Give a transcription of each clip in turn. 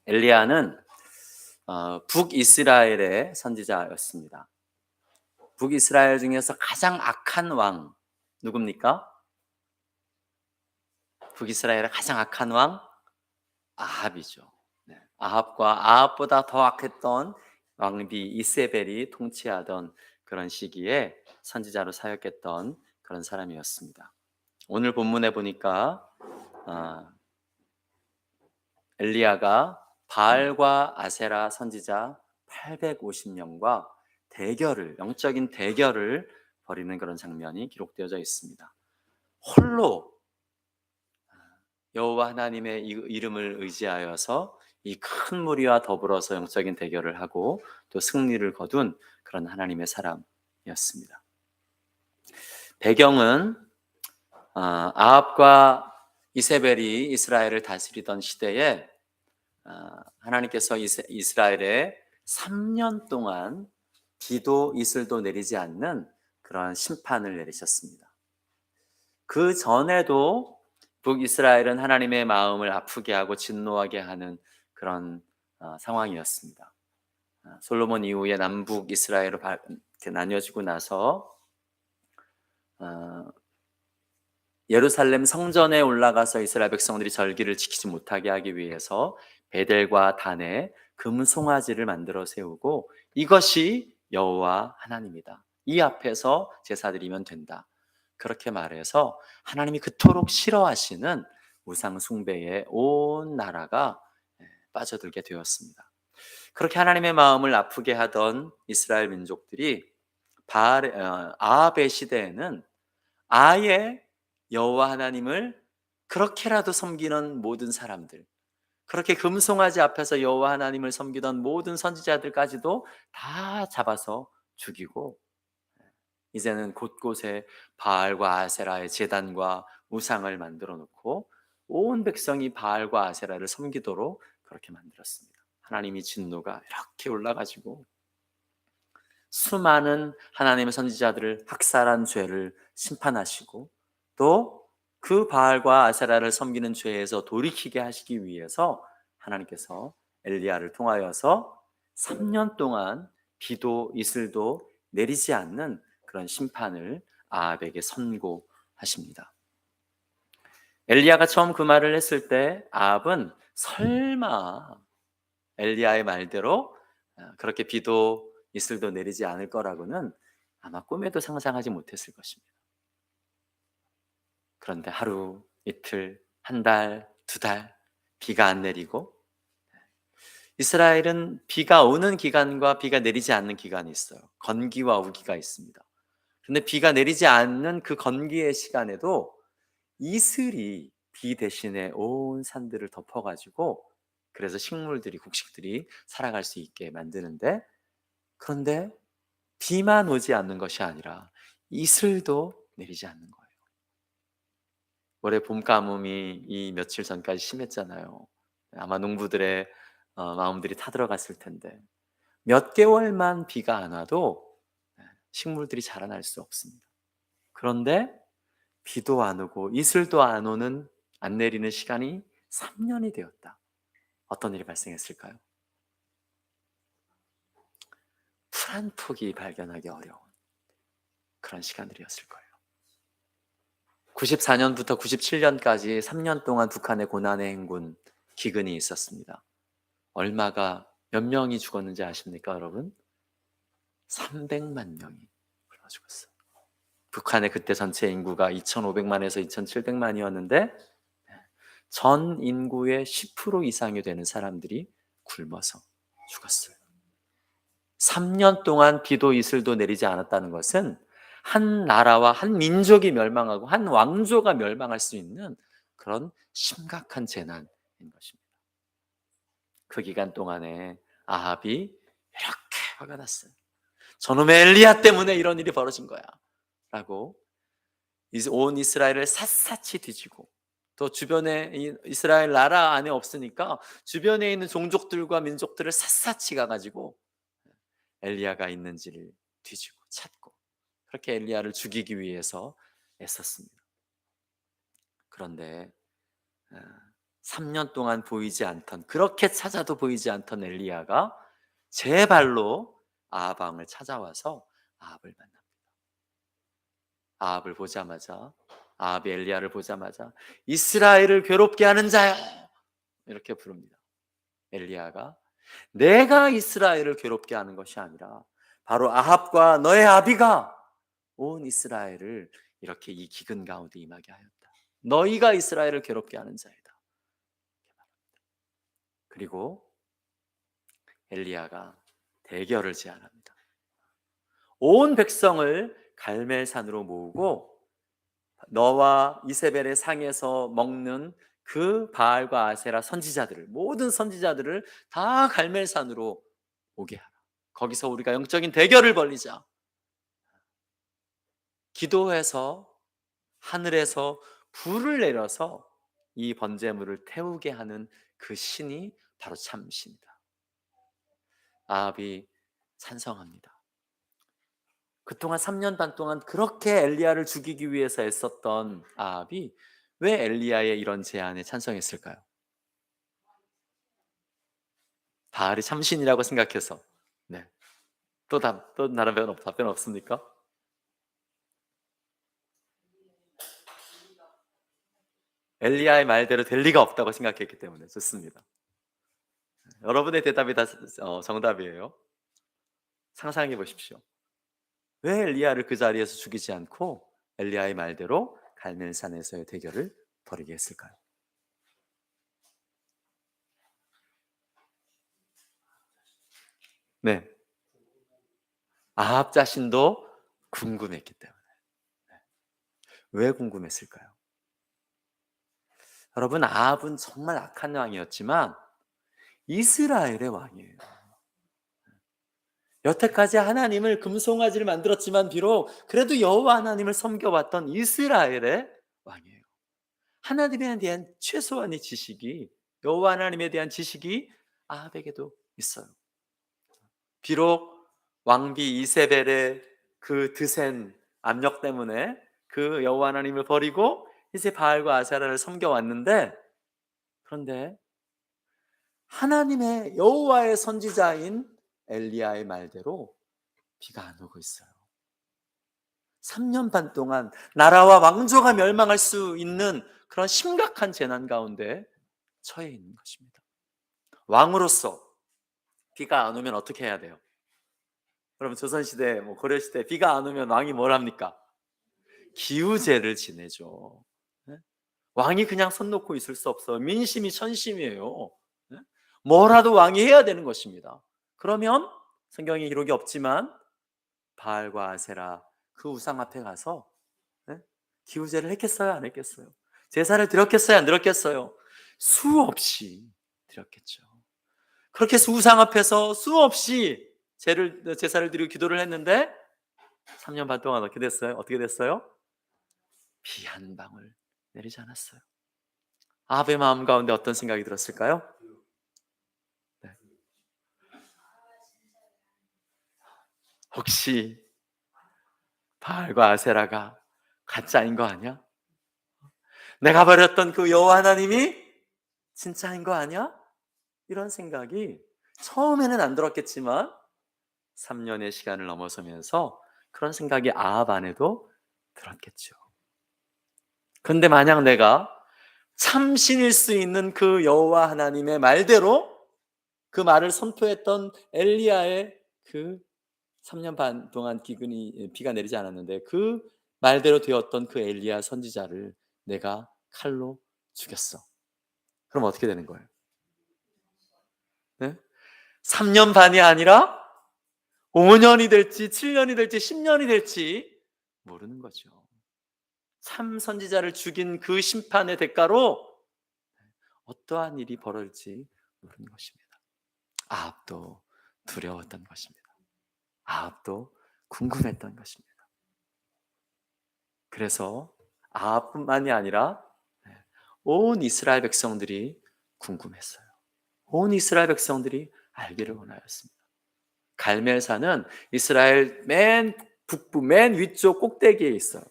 엘리야는 북이스라엘의 선지자였습니다. 북이스라엘 중에서 가장 악한 왕 누굽니까? 북이스라엘의 가장 악한 왕 아합이죠. 네. 아합보다 더 악했던 왕비 이세벨이 통치하던 그런 시기에 선지자로 사역했던 그런 사람이었습니다. 오늘 본문에 보니까 아, 엘리야가 바알과 아세라 선지자 850명과 영적인 대결을 벌이는 그런 장면이 기록되어져 있습니다. 홀로 여호와 하나님의 이름을 의지하여서 이 큰 무리와 더불어서 영적인 대결을 하고 또 승리를 거둔 그런 하나님의 사람이었습니다. 배경은 아합과 이세벨이 이스라엘을 다스리던 시대에 하나님께서 이스라엘에 3년 동안 비도 이슬도 내리지 않는 그러한 심판을 내리셨습니다. 그 전에도 북이스라엘은 하나님의 마음을 아프게 하고 진노하게 하는 그런 상황이었습니다. 솔로몬 이후에 남북 이스라엘로 이렇게 나뉘어지고 나서 예루살렘 성전에 올라가서 이스라엘 백성들이 절기를 지키지 못하게 하기 위해서 베델과 단에 금송아지를 만들어 세우고 이것이 여호와 하나님이다. 이 앞에서 제사드리면 된다. 그렇게 말해서 하나님이 그토록 싫어하시는 우상 숭배에 온 나라가 빠져들게 되었습니다. 그렇게 하나님의 마음을 아프게 하던 이스라엘 민족들이 아합의 시대에는 아예 여호와 하나님을 그렇게라도 섬기는 모든 사람들, 그렇게 금송아지 앞에서 여호와 하나님을 섬기던 모든 선지자들까지도 다 잡아서 죽이고 이제는 곳곳에 바알과 아세라의 제단과 우상을 만들어 놓고 온 백성이 바알과 아세라를 섬기도록 그렇게 만들었습니다. 하나님이 진노가 이렇게 올라가지고 수많은 하나님의 선지자들을 학살한 죄를 심판하시고 또 그 바알과 아세라를 섬기는 죄에서 돌이키게 하시기 위해서 하나님께서 엘리야를 통하여서 3년 동안 비도 이슬도 내리지 않는 그런 심판을 아합에게 선고하십니다. 엘리야가 처음 그 말을 했을 때 아합은 설마 엘리야의 말대로 그렇게 비도 이슬도 내리지 않을 거라고는 아마 꿈에도 상상하지 못했을 것입니다. 그런데 하루, 이틀, 한 달, 두 달 비가 안 내리고 이스라엘은 비가 오는 기간과 비가 내리지 않는 기간이 있어요. 건기와 우기가 있습니다. 그런데 비가 내리지 않는 그 건기의 시간에도 이슬이 비 대신에 온 산들을 덮어가지고 그래서 식물들이 곡식들이 살아갈 수 있게 만드는데 그런데 비만 오지 않는 것이 아니라 이슬도 내리지 않는 거예요. 올해 봄 가뭄이 이 며칠 전까지 심했잖아요. 아마 농부들의 마음들이 타들어갔을 텐데 몇 개월만 비가 안 와도 식물들이 자라날 수 없습니다. 그런데 비도 안 오고 이슬도 안 내리는 시간이 3년이 되었다. 어떤 일이 발생했을까요? 풀 한 폭이 발견하기 어려운 그런 시간들이었을 거예요. 94년부터 97년까지 3년 동안 북한의 고난의 행군 기근이 있었습니다. 몇 명이 죽었는지 아십니까, 여러분? 300만 명이 굶어 죽었어요. 북한의 그때 전체 인구가 2,500만에서 2,700만이었는데 전 인구의 10% 이상이 되는 사람들이 굶어서 죽었어요. 3년 동안 비도 이슬도 내리지 않았다는 것은 한 나라와 한 민족이 멸망하고 한 왕조가 멸망할 수 있는 그런 심각한 재난인 것입니다. 그 기간 동안에 아합이 이렇게 화가 났어요. 저놈의 엘리야 때문에 이런 일이 벌어진 거야 라고 온 이스라엘을 샅샅이 뒤지고 또 주변에 이스라엘 나라 안에 없으니까 주변에 있는 종족들과 민족들을 샅샅이 가가지고 엘리야가 있는지를 뒤지고 찾고 그렇게 엘리야를 죽이기 위해서 애썼습니다. 그런데 3년 동안 보이지 않던, 그렇게 찾아도 보이지 않던 엘리야가 제 발로 아합 왕을 찾아와서 아합을 만납니다. 아합을 보자마자, 아합이 엘리야를 보자마자 이스라엘을 괴롭게 하는 자여, 이렇게 부릅니다. 엘리야가 내가 이스라엘을 괴롭게 하는 것이 아니라 바로 아합과 너의 아비가 온 이스라엘을 이렇게 이 기근 가운데 임하게 하였다. 너희가 이스라엘을 괴롭게 하는 자이다. 그리고 엘리야가 대결을 제안합니다. 온 백성을 갈멜산으로 모으고 너와 이세벨의 상에서 먹는 그 바알과 아세라 선지자들을, 모든 선지자들을 다 갈멜산으로 오게 하라. 거기서 우리가 영적인 대결을 벌이자. 기도해서 하늘에서 불을 내려서 이 번제물을 태우게 하는 그 신이 바로 참신이다. 아합이 찬성합니다. 그동안 3년 반 동안 그렇게 엘리야를 죽이기 위해서 애썼던 아합이 왜 엘리야의 이런 제안에 찬성했을까요? 바알이 참신이라고 생각해서. 네. 또 다른 답변 없습니까? 엘리야의 말대로 될 리가 없다고 생각했기 때문에. 좋습니다. 여러분의 대답이 다 정답이에요. 상상해 보십시오. 왜 엘리야를 그 자리에서 죽이지 않고 엘리야의 말대로 갈멜산에서의 대결을 벌이게 했을까요? 네. 아합 자신도 궁금했기 때문에. 왜 궁금했을까요? 여러분, 아합은 정말 악한 왕이었지만 이스라엘의 왕이에요. 여태까지 하나님을 금송아지를 만들었지만 비록 그래도 여호와 하나님을 섬겨왔던 이스라엘의 왕이에요. 하나님에 대한 최소한의 지식이, 여호와 하나님에 대한 지식이 아합에게도 있어요. 비록 왕비 이세벨의 그 드센 압력 때문에 그 여호와 하나님을 버리고 이제 바알과 아세라를 섬겨왔는데, 그런데 하나님의 여호와의 선지자인 엘리야의 말대로 비가 안 오고 있어요. 3년 반 동안 나라와 왕조가 멸망할 수 있는 그런 심각한 재난 가운데 처해 있는 것입니다. 왕으로서 비가 안 오면 어떻게 해야 돼요? 그러면 조선시대, 고려시대 비가 안 오면 왕이 뭘 합니까? 기우제를 지내죠. 네? 왕이 그냥 손 놓고 있을 수 없어요. 민심이 천심이에요. 네? 뭐라도 왕이 해야 되는 것입니다. 그러면 성경에 기록이 없지만 바알과 아세라 그 우상 앞에 가서 기우제를 했겠어요? 안 했겠어요? 제사를 드렸겠어요? 안 드렸겠어요? 수없이 드렸겠죠. 그렇게 우상 앞에서 수없이 제사를 드리고 기도를 했는데 3년 반 동안 어떻게 됐어요? 비 한 방울 내리지 않았어요. 아합의 마음 가운데 어떤 생각이 들었을까요? 네. 혹시 바알과 아세라가 가짜인 거 아니야? 내가 버렸던 그 여호와 하나님이 진짜인 거 아니야? 이런 생각이 처음에는 안 들었겠지만 3년의 시간을 넘어서면서 그런 생각이 아합 안에도 들었겠죠. 그런데 만약 내가 참신일 수 있는 그 여호와 하나님의 말대로 그 말을 선포했던 엘리야의 그 3년 반 동안 비가 내리지 않았는데 그 말대로 되었던 그 엘리야 선지자를 내가 칼로 죽였어. 그럼 어떻게 되는 거예요? 네? 3년 반이 아니라 5년이 될지 7년이 될지 10년이 될지 모르는 거죠. 참 선지자를 죽인 그 심판의 대가로 어떠한 일이 벌어질지 모르는 것입니다. 아합도 두려웠던 것입니다. 아합도 궁금했던 것입니다. 그래서 아합뿐만이 아니라 온 이스라엘 백성들이 궁금했어요. 온 이스라엘 백성들이 알기를 원하였습니다. 갈멜산은 이스라엘 맨 북부 맨 위쪽 꼭대기에 있어요.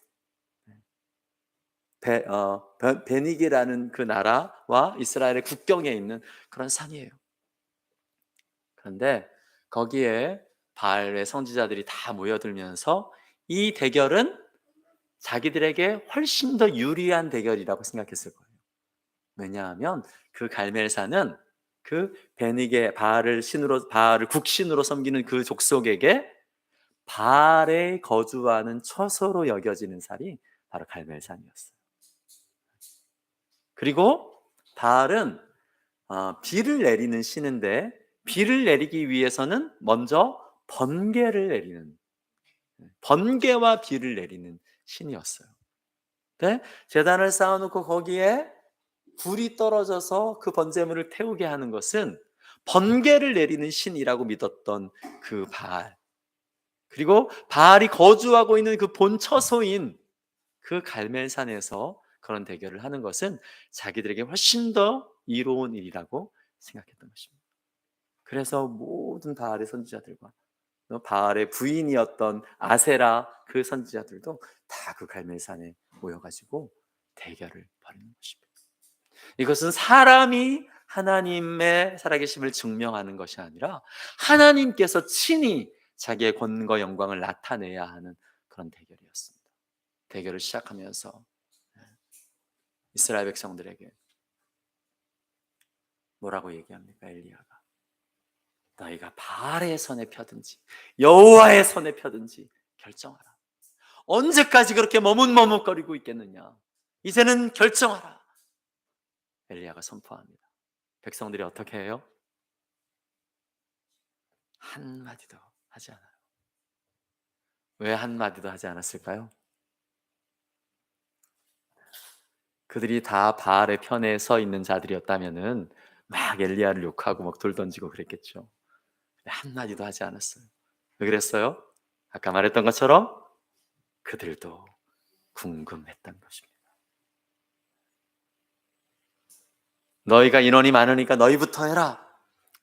베니게라는 그 나라와 이스라엘의 국경에 있는 그런 산이에요. 그런데 거기에 바알의 선지자들이 다 모여들면서 이 대결은 자기들에게 훨씬 더 유리한 대결이라고 생각했을 거예요. 왜냐하면 그 갈멜산은 그 베니게 바알을 국신으로 섬기는 그 족속에게 바알에 거주하는 처소로 여겨지는 산이 바로 갈멜산이었어요. 그리고 바알은 비를 내리는 신인데 비를 내리기 위해서는 먼저 번개와 비를 내리는 신이었어요. 근데 제단을 쌓아놓고 거기에 불이 떨어져서 그 번제물을 태우게 하는 것은 번개를 내리는 신이라고 믿었던 그 바알, 그리고 바알이 거주하고 있는 그 본처소인 그 갈멜산에서 그런 대결을 하는 것은 자기들에게 훨씬 더 이로운 일이라고 생각했던 것입니다. 그래서 모든 바알의 선지자들과 바알의 부인이었던 아세라 그 선지자들도 다 그 갈멜산에 모여가지고 대결을 벌이는 것입니다. 이것은 사람이 하나님의 살아계심을 증명하는 것이 아니라 하나님께서 친히 자기의 권과 영광을 나타내야 하는 그런 대결이었습니다. 대결을 시작하면서 이스라엘 백성들에게 뭐라고 얘기합니까? 엘리야가 너희가 바알의 손에 펴든지 여호와의 손에 펴든지 결정하라. 언제까지 그렇게 머뭇머뭇거리고 있겠느냐? 이제는 결정하라. 엘리야가 선포합니다. 백성들이 어떻게 해요? 한마디도 하지 않아요. 왜 한마디도 하지 않았을까요? 그들이 다 바알의 편에 서 있는 자들이었다면은 막 엘리야를 욕하고 막 돌 던지고 그랬겠죠. 한마디도 하지 않았어요. 왜 그랬어요? 아까 말했던 것처럼 그들도 궁금했던 것입니다. 너희가 인원이 많으니까 너희부터 해라.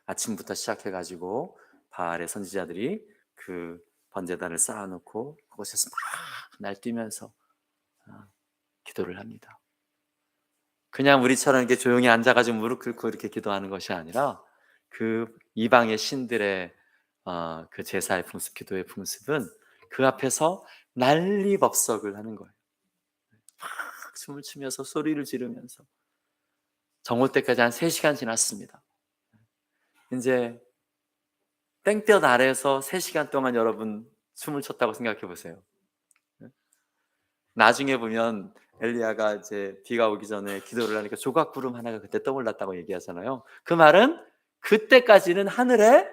아침부터 시작해가지고 바알의 선지자들이 그 번제단을 쌓아놓고 그곳에서 막 날뛰면서 기도를 합니다. 그냥 우리처럼 이렇게 조용히 앉아가지고 무릎 꿇고 이렇게 기도하는 것이 아니라 그 이방의 신들의 그 제사의 풍습, 기도의 풍습은 그 앞에서 난리법석을 하는 거예요. 막 춤을 추면서 소리를 지르면서 정오 때까지 한 3시간 지났습니다. 이제 땡볕 아래에서 3시간 동안 여러분 춤을 췄다고 생각해 보세요. 나중에 보면 엘리야가 이제 비가 오기 전에 기도를 하니까 조각 구름 하나가 그때 떠올랐다고 얘기하잖아요. 그 말은 그때까지는 하늘에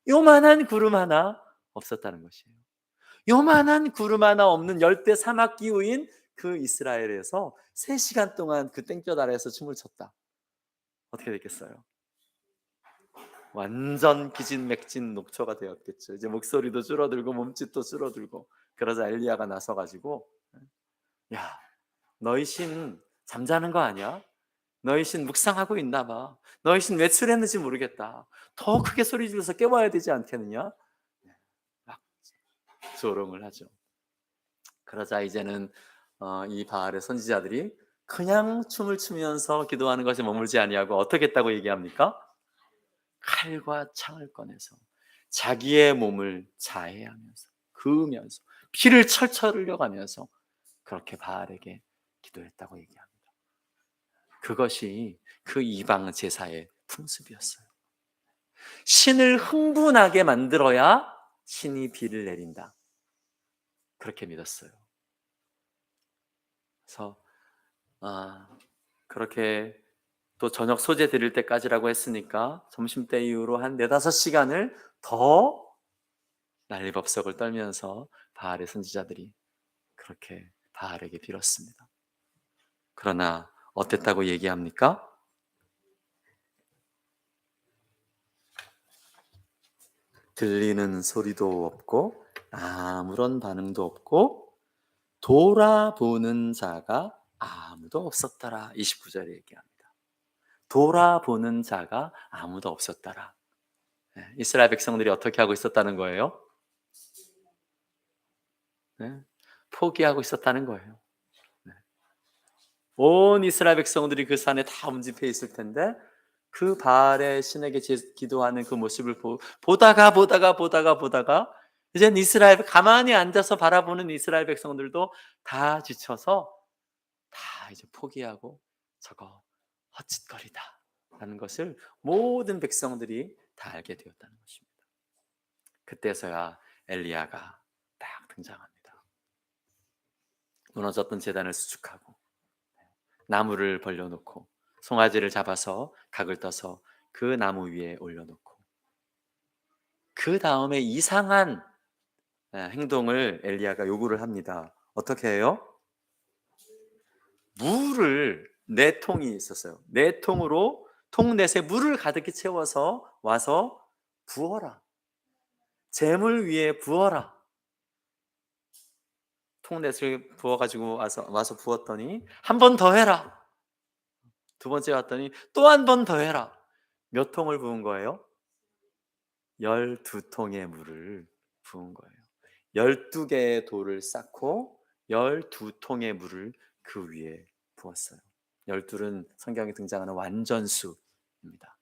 요만한 구름 하나 없었다는 것이에요. 요만한 구름 하나 없는 열대 사막 기후인 그 이스라엘에서 3시간 동안 그 땡볕 아래에서 춤을 췄다. 어떻게 됐겠어요? 완전 기진맥진 녹초가 되었겠죠. 이제 목소리도 줄어들고 몸짓도 줄어들고. 그러자 엘리야가 나서가지고 야, 너희 신 잠자는 거 아니야? 너희 신 묵상하고 있나 봐. 너희 신 외출했는지 모르겠다. 더 크게 소리 질러서 깨워야 되지 않겠느냐? 막 조롱을 하죠. 그러자 이제는 이 바알의 선지자들이 그냥 춤을 추면서 기도하는 것에 머물지 아니하고 어떻게 했다고 얘기합니까? 칼과 창을 꺼내서 자기의 몸을 자해하면서 그으면서 피를 철철 흘려가면서 그렇게 바알에게 기도했다고 얘기합니다. 그것이 그 이방 제사의 풍습이었어요. 신을 흥분하게 만들어야 신이 비를 내린다. 그렇게 믿었어요. 그래서 그렇게 또 저녁 소재 드릴 때까지라고 했으니까 점심때 이후로 한 4-5시간을 더 난리법석을 떨면서 바알의 선지자들이 그렇게 바알에게 빌었습니다. 그러나 어땠다고 얘기합니까? 들리는 소리도 없고 아무런 반응도 없고 돌아보는 자가 아무도 없었더라. 29절에 얘기합니다. 돌아보는 자가 아무도 없었더라. 이스라엘 백성들이 어떻게 하고 있었다는 거예요? 네? 포기하고 있었다는 거예요. 네. 온 이스라엘 백성들이 그 산에 다 운집해 있을 텐데 그 바알의 신에게 기도하는 그 모습을 보다가 이젠 이스라엘 가만히 앉아서 바라보는 이스라엘 백성들도 다 지쳐서 다 이제 포기하고 저거 헛짓거리다라는 것을 모든 백성들이 다 알게 되었다는 것입니다. 그때서야 엘리야가 딱 등장합니다. 무너졌던 제단을 수축하고 나무를 벌려놓고 송아지를 잡아서 각을 떠서 그 나무 위에 올려놓고 그 다음에 이상한 행동을 엘리야가 요구를 합니다. 어떻게 해요? 물을 4통이 있었어요. 4통으로 통 넷에 물을 가득히 채워서 와서 부어라. 재물 위에 부어라. 통 넷을 부어가지고 와서 부었더니 한 번 더 해라. 두 번째 왔더니 또 한 번 더 해라. 몇 통을 부은 거예요? 12통의 물을 부은 거예요. 12개의 돌을 쌓고 12통의 물을 그 위에 부었어요. 12은 성경에 등장하는 완전수입니다.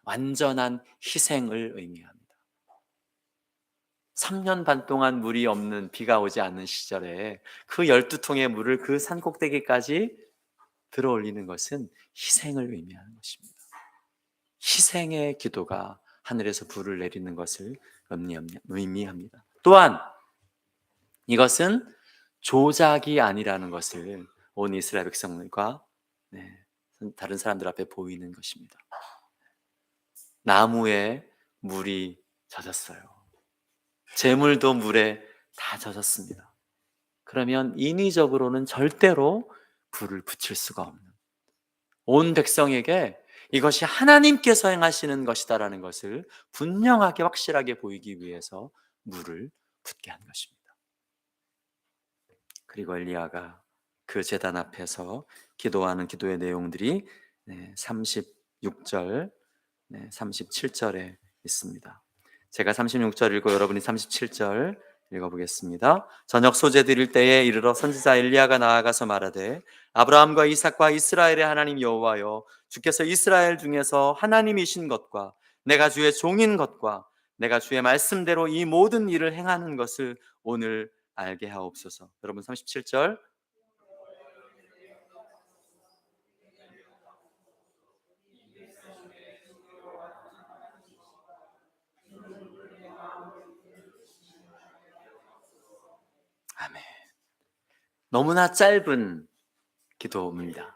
완전한 희생을 의미합니다. 3년 반 동안 물이 없는, 비가 오지 않는 시절에 그 12통의 물을 그 산 꼭대기까지 들어 올리는 것은 희생을 의미하는 것입니다. 희생의 기도가 하늘에서 불을 내리는 것을 의미합니다. 또한 이것은 조작이 아니라는 것을 온 이스라엘 백성들과 다른 사람들 앞에 보이는 것입니다. 나무에 물이 젖었어요. 재물도 물에 다 젖었습니다. 그러면 인위적으로는 절대로 불을 붙일 수가 없는, 온 백성에게 이것이 하나님께서 행하시는 것이다라는 것을 분명하게 확실하게 보이기 위해서 물을 붓게 한 것입니다. 그리고 엘리야가 그 제단 앞에서 기도하는 기도의 내용들이 36절, 37절에 있습니다. 제가 36절 읽고 여러분이 37절 읽어보겠습니다. 저녁 소재 드릴 때에 이르러 선지자 엘리야가 나아가서 말하되 아브라함과 이삭과 이스라엘의 하나님 여호와여, 주께서 이스라엘 중에서 하나님이신 것과 내가 주의 종인 것과 내가 주의 말씀대로 이 모든 일을 행하는 것을 오늘 알게 하옵소서. 여러분 37절. 아멘. 너무나 짧은 기도입니다.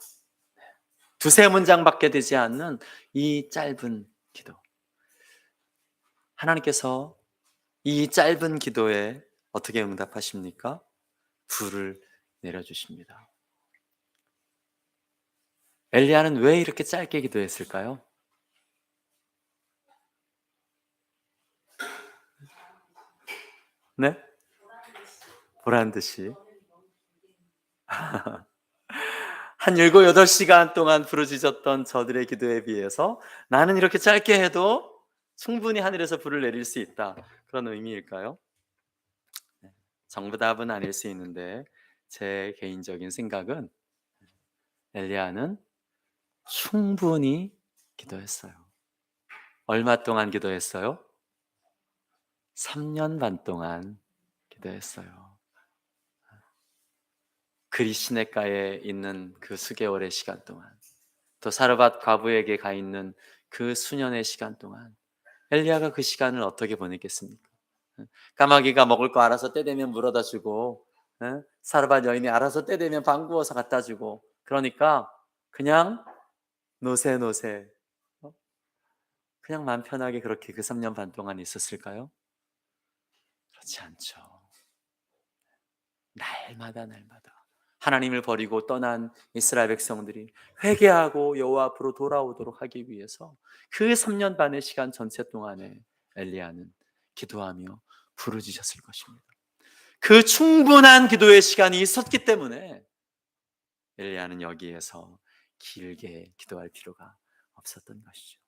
두세 문장밖에 되지 않는 이 짧은 기도. 하나님께서 이 짧은 기도에 어떻게 응답하십니까? 불을 내려주십니다. 엘리야는 왜 이렇게 짧게 기도했을까요? 네? 보란 듯이 한 7, 8시간 동안 부르짖었던 저들의 기도에 비해서 나는 이렇게 짧게 해도 충분히 하늘에서 불을 내릴 수 있다, 그런 의미일까요? 정답은 아닐 수 있는데 제 개인적인 생각은 엘리야는 충분히 기도했어요. 얼마 동안 기도했어요? 3년 반 동안 기도했어요. 그리 시냇가에 있는 그 수개월의 시간 동안, 또 사르밧 과부에게 가 있는 그 수년의 시간 동안 엘리야가 그 시간을 어떻게 보냈겠습니까? 까마귀가 먹을 거 알아서 때 되면 물어다 주고, 사르밧 여인이 알아서 때 되면 방 구워서 갖다 주고, 그러니까 그냥 노세 그냥 마음 편하게 그렇게 그 3년 반 동안 있었을까요? 그렇지 않죠. 날마다 하나님을 버리고 떠난 이스라엘 백성들이 회개하고 여호와 앞으로 돌아오도록 하기 위해서 그 3년 반의 시간 전체 동안에 엘리야는 기도하며 부르짖었을 것입니다. 그 충분한 기도의 시간이 있었기 때문에 엘리야는 여기에서 길게 기도할 필요가 없었던 것이죠.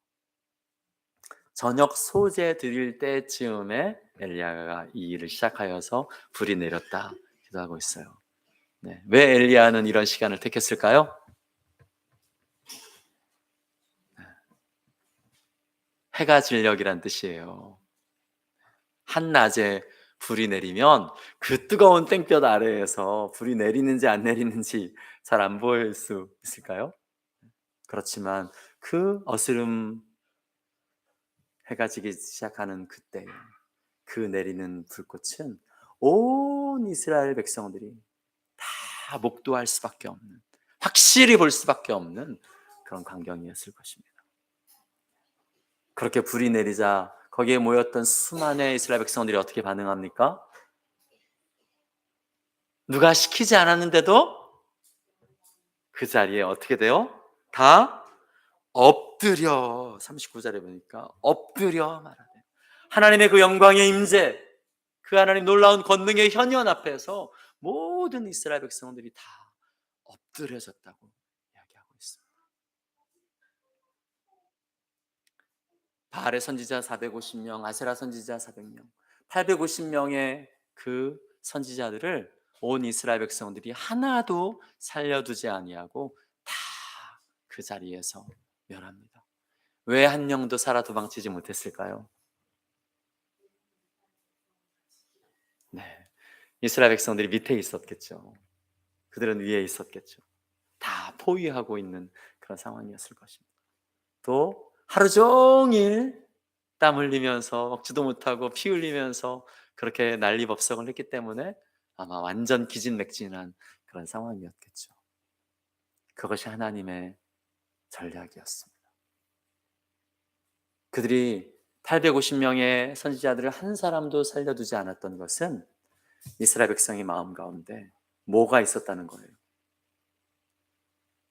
저녁 소재 드릴 때쯤에 엘리야가 이 일을 시작하여서 불이 내렸다 기도하고 있어요. 왜 엘리야는 이런 시간을 택했을까요? 해가 진력이란 뜻이에요. 한낮에 불이 내리면 그 뜨거운 땡볕 아래에서 불이 내리는지 안 내리는지 잘 안 보일 수 있을까요? 그렇지만 그 어스름 해가 지기 시작하는 그때 그 내리는 불꽃은 온 이스라엘 백성들이 다 목도할 수밖에 없는, 확실히 볼 수밖에 없는 그런 광경이었을 것입니다. 그렇게 불이 내리자 거기에 모였던 수많은 이스라엘 백성들이 어떻게 반응합니까? 누가 시키지 않았는데도 그 자리에 어떻게 돼요? 다 엎드려. 39절에 보니까 엎드려 말하네. 하나님의 그 영광의 임재, 그 하나님 놀라운 권능의 현현 앞에서 모든 이스라엘 백성들이 다 엎드려졌다고 이야기하고 있습니다. 바알의 선지자 450명, 아세라 선지자 400명, 850명의 그 선지자들을 온 이스라엘 백성들이 하나도 살려두지 아니하고 다 그 자리에서 멸합니다. 왜 한 명도 살아 도망치지 못했을까요? 네, 이스라엘 백성들이 밑에 있었겠죠. 그들은 위에 있었겠죠. 다 포위하고 있는 그런 상황이었을 것입니다. 또 하루 종일 땀 흘리면서 먹지도 못하고 피 흘리면서 그렇게 난리법석을 했기 때문에 아마 완전 기진맥진한 그런 상황이었겠죠. 그것이 하나님의 전략이었습니다. 그들이 850명의 선지자들을 한 사람도 살려두지 않았던 것은 이스라엘 백성의 마음 가운데 뭐가 있었다는 거예요?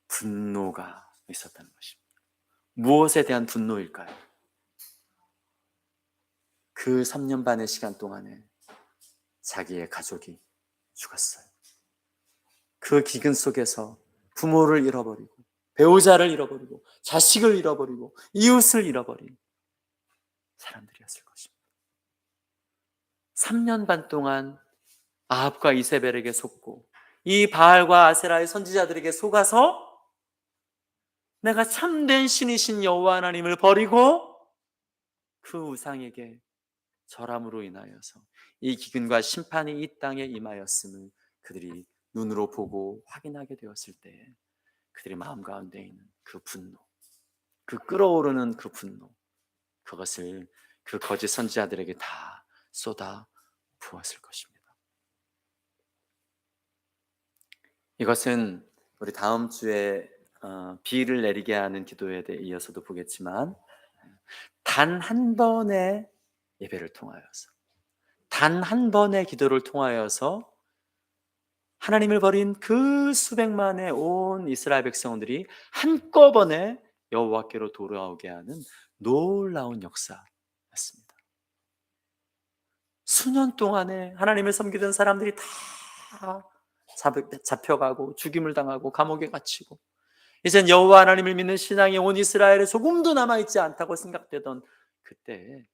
분노가 있었다는 것입니다. 무엇에 대한 분노일까요? 그 3년 반의 시간 동안에 자기의 가족이 죽었어요. 그 기근 속에서 부모를 잃어버리고 배우자를 잃어버리고 자식을 잃어버리고 이웃을 잃어버린 사람들이었을 것입니다. 3년 반 동안 아합과 이세벨에게 속고 이 바알과 아세라의 선지자들에게 속아서 내가 참된 신이신 여호와 하나님을 버리고 그 우상에게 절함으로 인하여서 이 기근과 심판이 이 땅에 임하였음을 그들이 눈으로 보고 확인하게 되었을 때 그들의 마음 가운데 있는 그 분노, 그 끓어오르는 그 분노, 그것을 그 거짓 선지자들에게 다 쏟아 부었을 것입니다. 이것은 우리 다음 주에 비를 내리게 하는 기도에 대해 이어서도 보겠지만 단 한 번의 예배를 통하여서 단 한 번의 기도를 통하여서 하나님을 버린 그 수백만의 온 이스라엘 백성들이 한꺼번에 여호와께로 돌아오게 하는 놀라운 역사였습니다. 수년 동안에 하나님을 섬기던 사람들이 다 잡혀가고 죽임을 당하고 감옥에 갇히고 이젠 여호와 하나님을 믿는 신앙이 온 이스라엘에 조금도 남아있지 않다고 생각되던 그때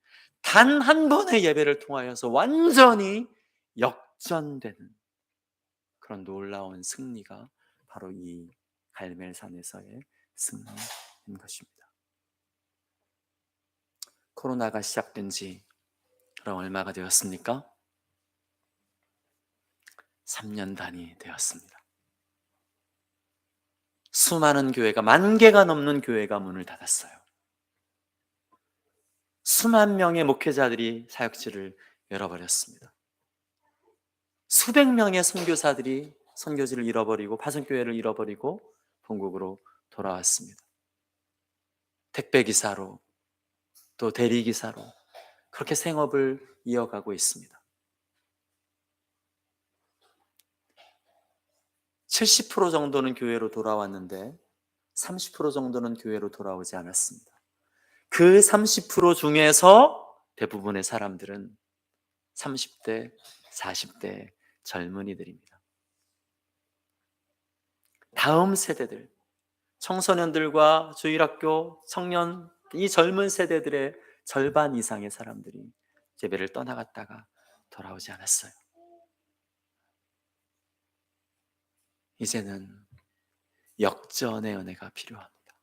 단 한 번의 예배를 통하여서 완전히 역전되는 그런 놀라운 승리가 바로 이 갈멜산에서의 승리인 것입니다. 코로나가 시작된 지 그럼 얼마가 되었습니까? 3년 단위 되었습니다. 수많은 교회가, 10,000개가 넘는 교회가 문을 닫았어요. 수만 명의 목회자들이 사역지를 열어버렸습니다. 수백 명의 선교사들이 선교지를 잃어버리고 파송교회를 잃어버리고 본국으로 돌아왔습니다. 택배기사로 또 대리기사로 그렇게 생업을 이어가고 있습니다. 70% 정도는 교회로 돌아왔는데 30% 정도는 교회로 돌아오지 않았습니다. 그 30% 중에서 대부분의 사람들은 30대, 40대 젊은이들입니다. 다음 세대들, 청소년들과 주일학교, 청년, 이 젊은 세대들의 절반 이상의 사람들이 예배를 떠나갔다가 돌아오지 않았어요. 이제는 역전의 은혜가 필요합니다.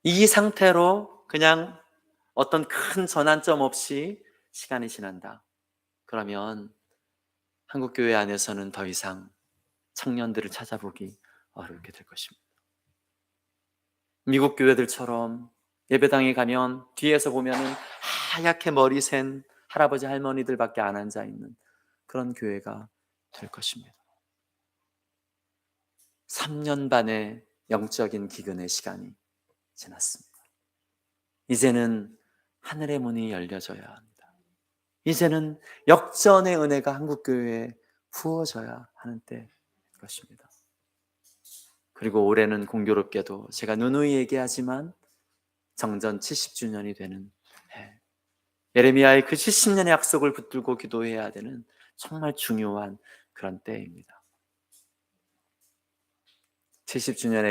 이 상태로 그냥 어떤 큰 전환점 없이 시간이 지난다. 그러면 한국교회 안에서는 더 이상 청년들을 찾아보기 어렵게 될 것입니다. 미국 교회들처럼 예배당에 가면 뒤에서 보면은 하얗게 머리 센 할아버지 할머니들밖에 안 앉아 있는 그런 교회가 될 것입니다. 3년 반의 영적인 기근의 시간이 지났습니다. 이제는 하늘의 문이 열려져야 합니다. 이제는 역전의 은혜가 한국교회에 부어져야 하는 때일 것입니다. 그리고 올해는 공교롭게도 제가 누누이 얘기하지만 정전 70주년이 되는 해, 예레미야의 그 70년의 약속을 붙들고 기도해야 되는 정말 중요한 그런 때입니다. 70주년의